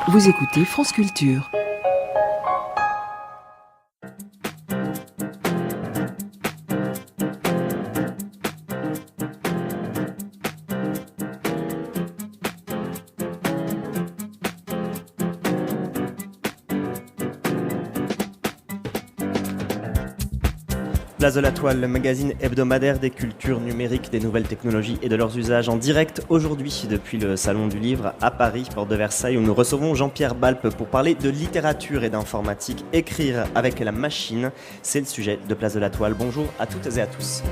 Vous écoutez France Culture. Place de la Toile, le magazine hebdomadaire des cultures numériques, des nouvelles technologies et de leurs usages, en direct aujourd'hui depuis le Salon du Livre à Paris, porte de Versailles, où nous recevons Jean-Pierre Balpe pour parler de littérature et d'informatique. Écrire avec la machine, c'est le sujet de Place de la Toile. Bonjour à toutes et à tous.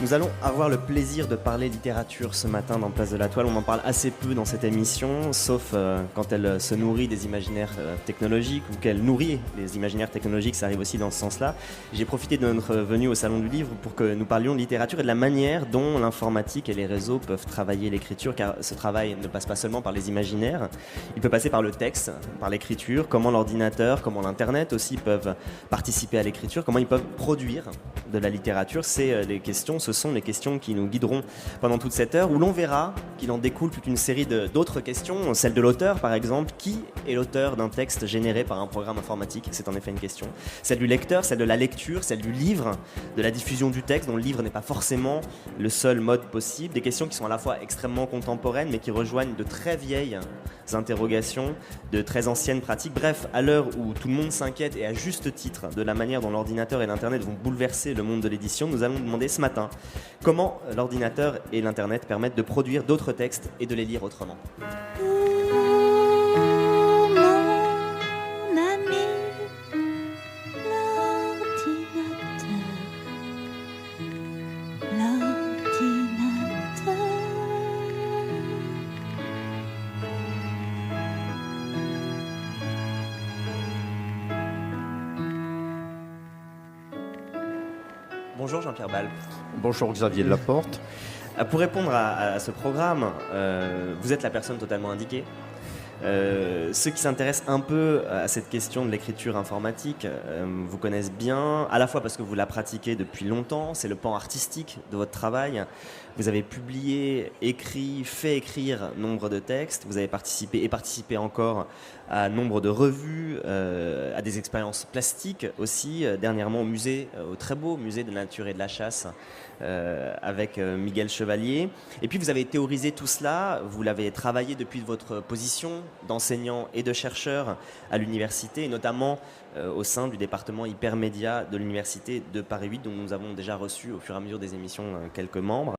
Nous allons avoir le plaisir de parler littérature ce matin dans Place de la Toile. On en parle assez peu dans cette émission, sauf quand elle se nourrit des imaginaires technologiques ou qu'elle nourrit les imaginaires technologiques, ça arrive aussi dans ce sens-là. J'ai profité de notre venue au Salon du Livre pour que nous parlions de littérature et de la manière dont l'informatique et les réseaux peuvent travailler l'écriture, car ce travail ne passe pas seulement par les imaginaires, il peut passer par le texte, par l'écriture, comment l'ordinateur, comment l'Internet aussi peuvent participer à l'écriture, comment ils peuvent produire de la littérature. Ce sont les questions qui nous guideront pendant toute cette heure, où l'on verra qu'il en découle toute une série d'autres questions, celle de l'auteur par exemple. Qui est l'auteur d'un texte généré par un programme informatique? C'est en effet une question. Celle du lecteur, celle de la lecture, celle du livre, de la diffusion du texte, dont le livre n'est pas forcément le seul mode possible. Des questions qui sont à la fois extrêmement contemporaines, mais qui rejoignent de très vieilles interrogations, de très anciennes pratiques. Bref, à l'heure où tout le monde s'inquiète, et à juste titre, de la manière dont l'ordinateur et l'Internet vont bouleverser le monde de l'édition, nous allons demander ce matin comment l'ordinateur et l'Internet permettent de produire d'autres textes et de les lire autrement. Bonjour Jean-Pierre Balpe. Bonjour Xavier Laporte. Pour répondre à ce programme, vous êtes la personne totalement indiquée. Ceux qui s'intéressent un peu à cette question de l'écriture informatique vous connaissent bien, à la fois parce que vous la pratiquez depuis longtemps, c'est le pan artistique de votre travail. Vous avez publié, écrit, fait écrire nombre de textes, vous avez participé encore à nombre de revues, à des expériences plastiques aussi, dernièrement au très beau musée de la nature et de la chasse avec Miguel Chevalier. Et puis vous avez théorisé tout cela, vous l'avez travaillé depuis votre position d'enseignant et de chercheur à l'université, et notamment au sein du département hypermédia de l'université de Paris 8, dont nous avons déjà reçu au fur et à mesure des émissions quelques membres.